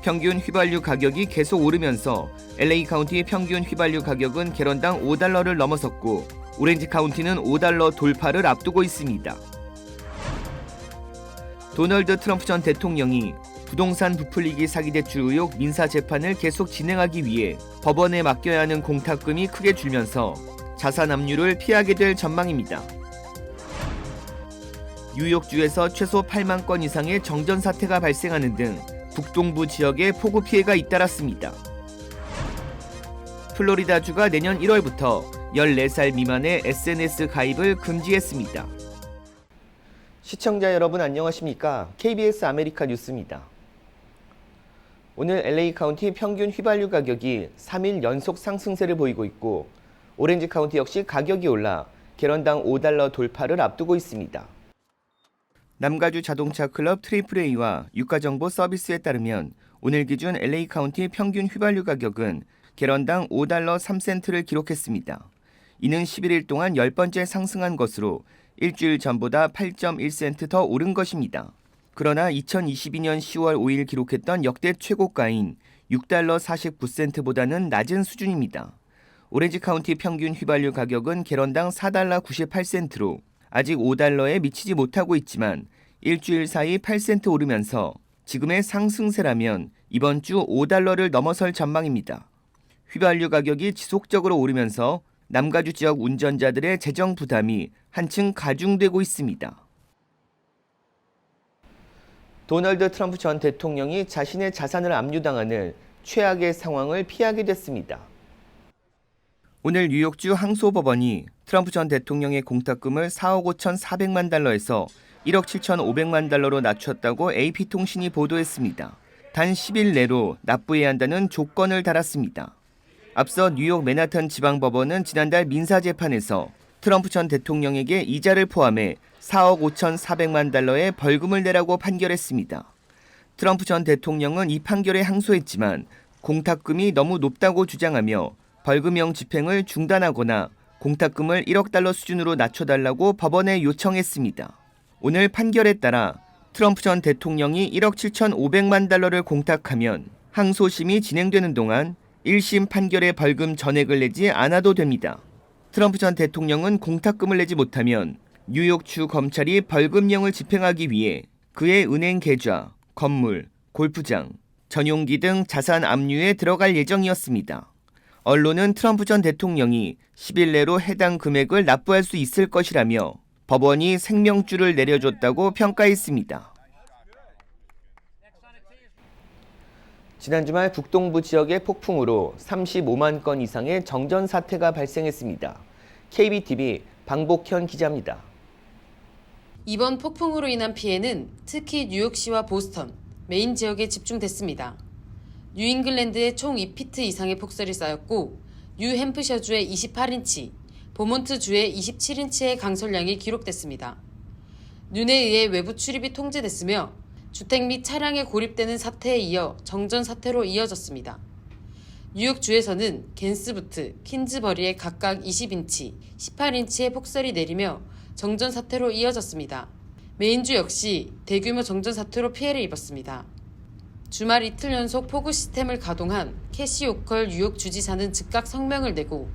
평균 휘발유 가격이 계속 오르면서 LA 카운티의 평균 휘발유 가격은 갤런당 $5를 넘어섰고 오렌지 카운티는 $5 돌파를 앞두고 있습니다. 도널드 트럼프 전 대통령이 부동산 부풀리기 사기 대출 의혹 민사 재판을 계속 진행하기 위해 법원에 맡겨야 하는 공탁금이 크게 줄면서 자산 압류를 피하게 될 전망입니다. 뉴욕주에서 최소 8만 건 이상의 정전 사태가 발생하는 등 북동부 지역에 폭우 피해가 잇따랐습니다. 플로리다주가 내년 1월부터 14살 미만의 SNS 가입을 금지했습니다. 시청자 여러분 안녕하십니까? KBS 아메리카 뉴스입니다. 오늘 LA 카운티 평균 휘발유 가격이 3일 연속 상승세를 보이고 있고 오렌지 카운티 역시 가격이 올라 갤런당 $5 돌파를 앞두고 있습니다. 남가주 자동차 클럽 AAA와 유가정보 서비스에 따르면 오늘 기준 LA 카운티 평균 휘발유 가격은 갤런당 $5 3센트를 기록했습니다. 이는 11일 동안 10번째 상승한 것으로 일주일 전보다 8.1센트 더 오른 것입니다. 그러나 2022년 10월 5일 기록했던 역대 최고가인 $6 49센트보다는 낮은 수준입니다. 오렌지 카운티 평균 휘발유 가격은 갤런당 $4 98센트로 아직 $5에 미치지 못하고 있지만 일주일 사이 8센트 오르면서 지금의 상승세라면 이번 주 $5를 넘어설 전망입니다. 휘발유 가격이 지속적으로 오르면서 남가주 지역 운전자들의 재정 부담이 한층 가중되고 있습니다. 도널드 트럼프 전 대통령이 자신의 자산을 압류당하는 최악의 상황을 피하게 됐습니다. 오늘 뉴욕주 항소법원이 트럼프 전 대통령의 공탁금을 4억 5,400만 달러에서 1억 7,500만 달러로 낮췄다고 AP통신이 보도했습니다. 단 10일 내로 납부해야 한다는 조건을 달았습니다. 앞서 뉴욕 맨하탄 지방법원은 지난달 민사재판에서 트럼프 전 대통령에게 이자를 포함해 4억 5,400만 달러의 벌금을 내라고 판결했습니다. 트럼프 전 대통령은 이 판결에 항소했지만 공탁금이 너무 높다고 주장하며 벌금형 집행을 중단하거나 공탁금을 1억 달러 수준으로 낮춰달라고 법원에 요청했습니다. 오늘 판결에 따라 트럼프 전 대통령이 1억 7,500만 달러를 공탁하면 항소심이 진행되는 동안 1심 판결의 벌금 전액을 내지 않아도 됩니다. 트럼프 전 대통령은 공탁금을 내지 못하면 뉴욕주 검찰이 벌금형을 집행하기 위해 그의 은행 계좌, 건물, 골프장, 전용기 등 자산 압류에 들어갈 예정이었습니다. 언론은 트럼프 전 대통령이 10일 내로 해당 금액을 납부할 수 있을 것이라며 법원이 생명줄을 내려줬다고 평가했습니다. 지난 주말 북동부 지역의 폭풍으로 35만 건 이상의 정전 사태가 발생했습니다. KBTV 방복현 기자입니다. 이번 폭풍으로 인한 피해는 특히 뉴욕시와 보스턴, 메인 지역에 집중됐습니다. 뉴잉글랜드에 총 2피트 이상의 폭설이 쌓였고 뉴햄프셔주에 28인치, 버몬트주에 27인치의 강설량이 기록됐습니다. 눈에 의해 외부 출입이 통제됐으며 주택 및 차량에 고립되는 사태에 이어 정전 사태로 이어졌습니다. 뉴욕주에서는 겐스부트, 킨즈버리에 각각 20인치, 18인치의 폭설이 내리며 정전 사태로 이어졌습니다. 메인주 역시 대규모 정전 사태로 피해를 입었습니다. 주말 이틀 연속 폭우 시스템을 가동한 캐시 오컬 뉴욕 주지사는 즉각 성명을 내고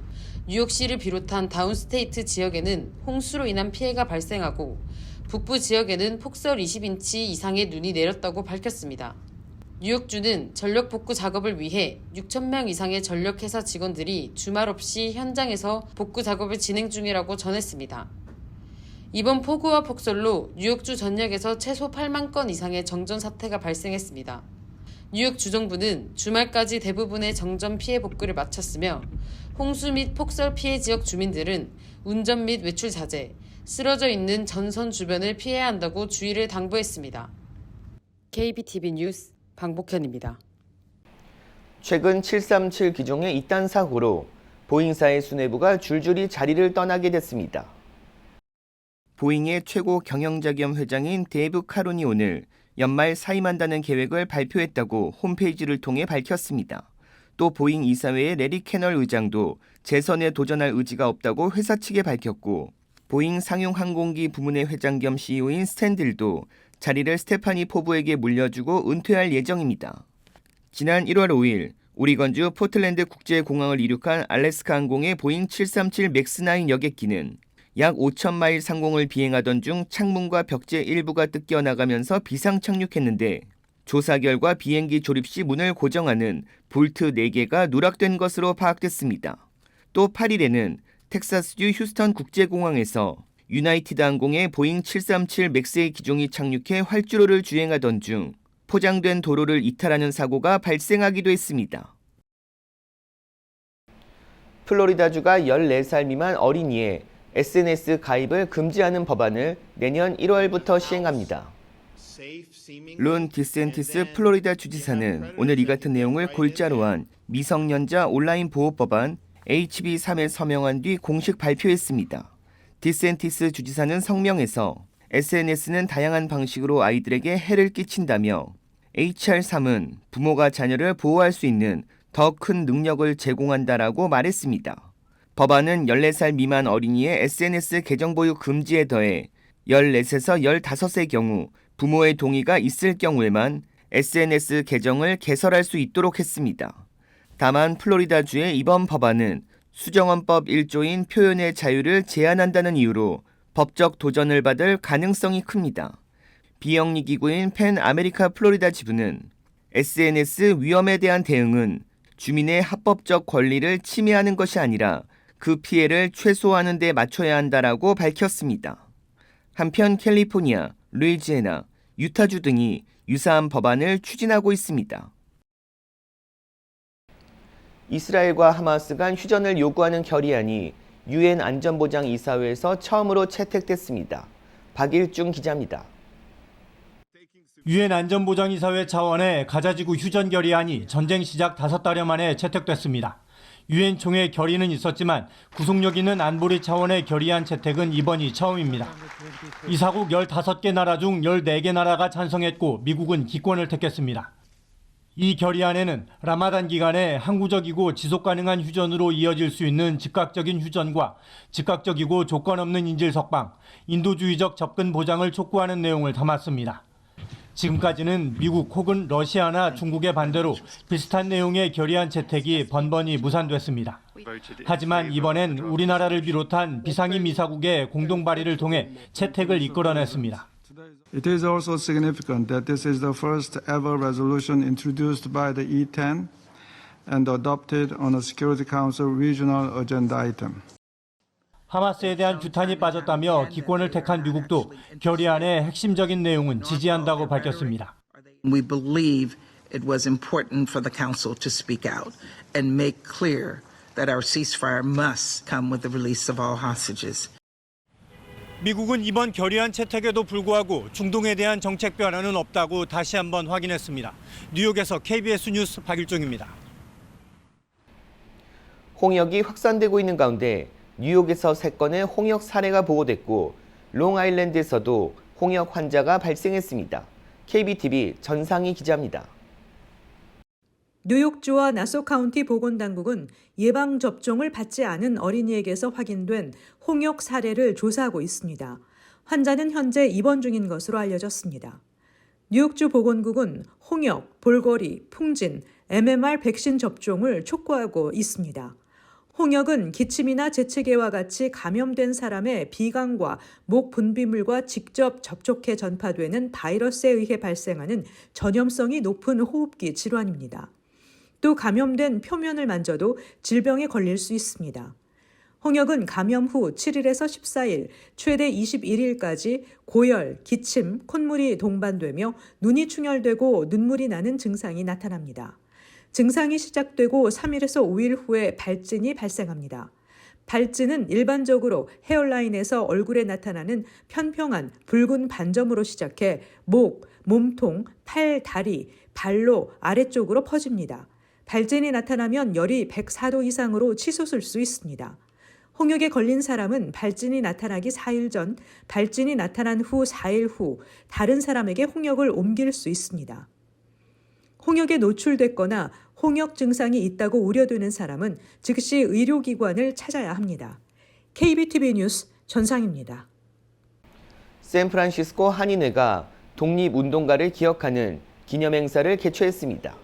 뉴욕시를 비롯한 다운스테이트 지역에는 홍수로 인한 피해가 발생하고 북부 지역에는 폭설 20인치 이상의 눈이 내렸다고 밝혔습니다. 뉴욕주는 전력 복구 작업을 위해 6,000명 이상의 전력회사 직원들이 주말 없이 현장에서 복구 작업을 진행 중이라고 전했습니다. 이번 폭우와 폭설로 뉴욕주 전역에서 최소 8만 건 이상의 정전 사태가 발생했습니다. 뉴욕 주정부는 주말까지 대부분의 정전 피해 복구를 마쳤으며 홍수 및 폭설 피해 지역 주민들은 운전 및 외출 자제, 쓰러져 있는 전선 주변을 피해야 한다고 주의를 당부했습니다. KBTV 뉴스 방복현입니다. 최근 737 기종의 이딴 사고로 보잉사의 수뇌부가 줄줄이 자리를 떠나게 됐습니다. 보잉의 최고 경영자 겸 회장인 데이브 카론이 오늘 연말 사임한다는 계획을 발표했다고 홈페이지를 통해 밝혔습니다. 또 보잉 이사회의 레리 캐널 의장도 재선에 도전할 의지가 없다고 회사 측에 밝혔고 보잉 상용 항공기 부문의 회장 겸 CEO인 스탠들도 자리를 스테파니 포브에게 물려주고 은퇴할 예정입니다. 지난 1월 5일 오리건주 포틀랜드 국제공항을 이륙한 알래스카 항공의 보잉 737 맥스9 여객기는 약 5,000마일 상공을 비행하던 중 창문과 벽제 일부가 뜯겨 나가면서 비상 착륙했는데 조사 결과 비행기 조립 시 문을 고정하는 볼트 4개가 누락된 것으로 파악됐습니다. 또 8일에는 텍사스주 휴스턴 국제공항에서 유나이티드 항공의 보잉 737 맥스의 기종이 착륙해 활주로를 주행하던 중 포장된 도로를 이탈하는 사고가 발생하기도 했습니다. 플로리다주가 14살 미만 어린이의 SNS 가입을 금지하는 법안을 내년 1월부터 시행합니다. 론 디센티스 플로리다 주지사는 오늘 이 같은 내용을 골자로 한 미성년자 온라인 보호 법안 HB 3에 서명한 뒤 공식 발표했습니다. 디센티스 주지사는 성명에서 SNS는 다양한 방식으로 아이들에게 해를 끼친다며 HR 3은 부모가 자녀를 보호할 수 있는 더 큰 능력을 제공한다라고 말했습니다. 법안은 14살 미만 어린이의 SNS 계정 보유 금지에 더해 14에서 15의 경우 부모의 동의가 있을 경우에만 SNS 계정을 개설할 수 있도록 했습니다. 다만 플로리다주의 이번 법안은 수정헌법 1조인 표현의 자유를 제한한다는 이유로 법적 도전을 받을 가능성이 큽니다. 비영리 기구인 펜 아메리카 플로리다 지부는 SNS 위험에 대한 대응은 주민의 합법적 권리를 침해하는 것이 아니라 그 피해를 최소화하는 데 맞춰야 한다라고 밝혔습니다. 한편 캘리포니아, 루이지애나, 유타주 등이 유사한 법안을 추진하고 있습니다. 이스라엘과 하마스 간 휴전을 요구하는 결의안이 유엔 안전보장이사회에서 처음으로 채택됐습니다. 박일중 기자입니다. 유엔 안전보장이사회 차원의 가자지구 휴전 결의안이 전쟁 시작 5달여 만에 채택됐습니다. 유엔 총회 결의는 있었지만 구속력 있는 안보리 차원의 결의안 채택은 이번이 처음입니다. 이사국 15개 나라 중 14개 나라가 찬성했고 미국은 기권을 택했습니다. 이 결의안에는 라마단 기간에 항구적이고 지속 가능한 휴전으로 이어질 수 있는 즉각적인 휴전과 즉각적이고 조건 없는 인질 석방, 인도주의적 접근 보장을 촉구하는 내용을 담았습니다. 지금까지는 미국 혹은 러시아나 중국의 반대로 비슷한 내용의 결의안 채택이 번번이 무산됐습니다. 하지만 이번엔 우리나라를 비롯한 비상임 이사국의 공동 발의를 통해 채택을 이끌어냈습니다. It is also significant that this is the first ever resolution introduced by the E10 and adopted on a Security Council regional agenda item. 하마스에 대한 규탄이 빠졌다며 기권을 택한 미국도 결의안의 핵심적인 내용은 지지한다고 밝혔습니다. We believe it was important for the Council to speak out and make clear that our ceasefire must come with the release of all hostages. 미국은 이번 결의안 채택에도 불구하고 중동에 대한 정책 변화는 없다고 다시 한번 확인했습니다. 뉴욕에서 KBS 뉴스 박일종입니다. 홍역이 확산되고 있는 가운데 뉴욕에서 3건의 홍역 사례가 보고됐고 롱아일랜드에서도 홍역 환자가 발생했습니다. KBTV 전상희 기자입니다. 뉴욕주와 나소 카운티 보건당국은 예방접종을 받지 않은 어린이에게서 확인된 홍역 사례를 조사하고 있습니다. 환자는 현재 입원 중인 것으로 알려졌습니다. 뉴욕주 보건국은 홍역, 볼거리, 풍진, MMR 백신 접종을 촉구하고 있습니다. 홍역은 기침이나 재채기와 같이 감염된 사람의 비강과 목 분비물과 직접 접촉해 전파되는 바이러스에 의해 발생하는 전염성이 높은 호흡기 질환입니다. 또 감염된 표면을 만져도 질병에 걸릴 수 있습니다. 홍역은 감염 후 7일에서 14일, 최대 21일까지 고열, 기침, 콧물이 동반되며 눈이 충혈되고 눈물이 나는 증상이 나타납니다. 증상이 시작되고 3일에서 5일 후에 발진이 발생합니다. 발진은 일반적으로 헤어라인에서 얼굴에 나타나는 편평한 붉은 반점으로 시작해 목, 몸통, 팔, 다리, 발로 아래쪽으로 퍼집니다. 발진이 나타나면 열이 104도 이상으로 치솟을 수 있습니다. 홍역에 걸린 사람은 발진이 나타나기 4일 전, 발진이 나타난 후 4일 후 다른 사람에게 홍역을 옮길 수 있습니다. 홍역에 노출됐거나 홍역 증상이 있다고 우려되는 사람은 즉시 의료기관을 찾아야 합니다. KBTV 뉴스 전상입니다. 샌프란시스코 한인회가 독립운동가를 기억하는 기념행사를 개최했습니다.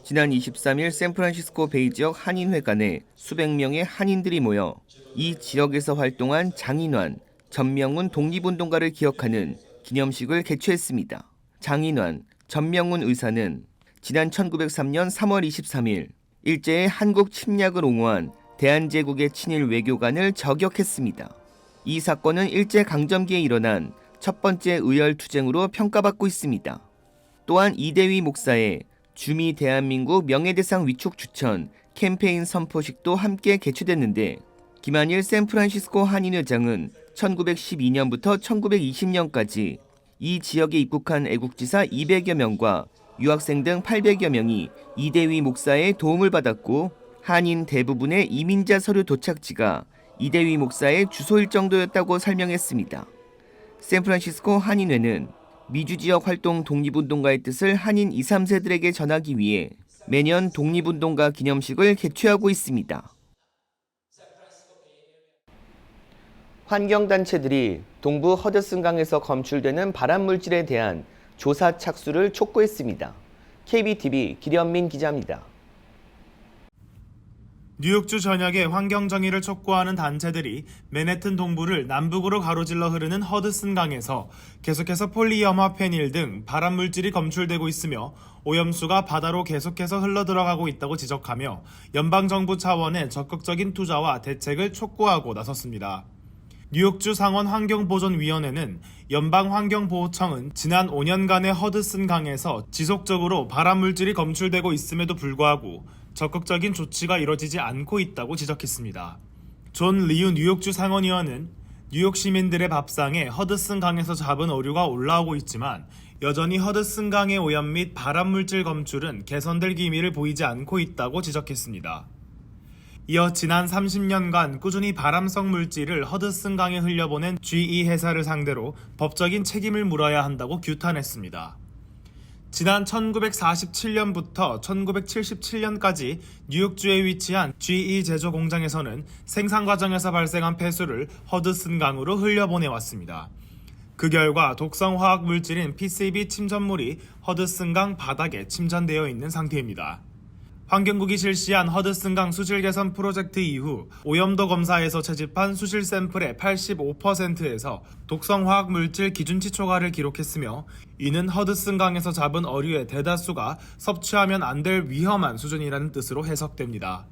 지난 23일 샌프란시스코 베이 지역 한인회관에 수백 명의 한인들이 모여 이 지역에서 활동한 장인환, 전명훈 독립운동가를 기억하는 기념식을 개최했습니다. 장인환, 전명훈 의사는 지난 1903년 3월 23일 일제의 한국 침략을 옹호한 대한제국의 친일 외교관을 저격했습니다. 이 사건은 일제강점기에 일어난 첫 번째 의열투쟁으로 평가받고 있습니다. 또한 이대휘 목사의 주미 대한민국 명예대상 위촉 추천 캠페인 선포식도 함께 개최됐는데 김한일 샌프란시스코 한인회장은 1912년부터 1920년까지 이 지역에 입국한 애국지사 200여 명과 유학생 등 800여 명이 이대휘 목사의 도움을 받았고 한인 대부분의 이민자 서류 도착지가 이대휘 목사의 주소일 정도였다고 설명했습니다. 샌프란시스코 한인회는 미주 지역 활동 독립운동가의 뜻을 한인 2, 3세들에게 전하기 위해 매년 독립운동가 기념식을 개최하고 있습니다. 환경단체들이 동부 허드슨강에서 검출되는 발암물질에 대한 조사 착수를 촉구했습니다. KBTV 기련민 기자입니다. 뉴욕주 전역의 환경 정의를 촉구하는 단체들이 맨해튼 동부를 남북으로 가로질러 흐르는 허드슨강에서 계속해서 폴리염화 페닐 등 발암물질이 검출되고 있으며 오염수가 바다로 계속해서 흘러들어가고 있다고 지적하며 연방정부 차원의 적극적인 투자와 대책을 촉구하고 나섰습니다. 뉴욕주 상원 환경보존위원회는 연방환경보호청은 지난 5년간의 허드슨강에서 지속적으로 발암물질이 검출되고 있음에도 불구하고 적극적인 조치가 이뤄지지 않고 있다고 지적했습니다. 존 리유 뉴욕주 상원의원은 뉴욕 시민들의 밥상에 허드슨강에서 잡은 어류가 올라오고 있지만 여전히 허드슨강의 오염 및 발암물질 검출은 개선될 기미를 보이지 않고 있다고 지적했습니다. 이어 지난 30년간 꾸준히 발암성 물질을 허드슨강에 흘려보낸 GE 회사를 상대로 법적인 책임을 물어야 한다고 규탄했습니다. 지난 1947년부터 1977년까지 뉴욕주에 위치한 GE 제조 공장에서는 생산 과정에서 발생한 폐수를 허드슨강으로 흘려보내왔습니다. 그 결과 독성 화학 물질인 PCB 침전물이 허드슨강 바닥에 침전되어 있는 상태입니다. 환경국이 실시한 허드슨강 수질 개선 프로젝트 이후 오염도 검사에서 채집한 수질 샘플의 85%에서 독성 화학 물질 기준치 초과를 기록했으며 이는 허드슨강에서 잡은 어류의 대다수가 섭취하면 안 될 위험한 수준이라는 뜻으로 해석됩니다.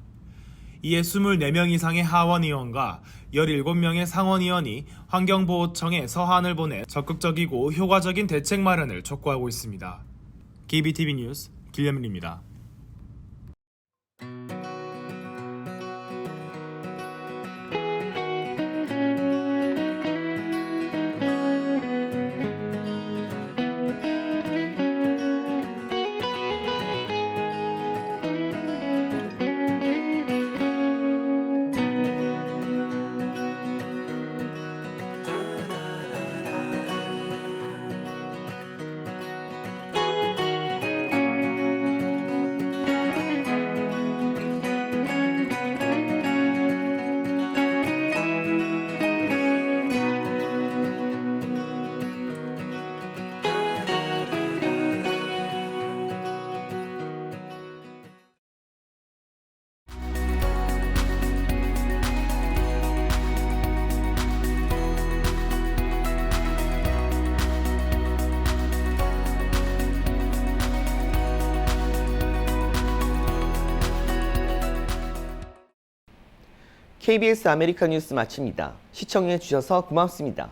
이에 24명 이상의 하원의원과 17명의 상원의원이 환경보호청에 서한을 보내 적극적이고 효과적인 대책 마련을 촉구하고 있습니다. KBTV 뉴스 길레민입니다. KBS 아메리카 뉴스 마칩니다. 시청해 주셔서 고맙습니다.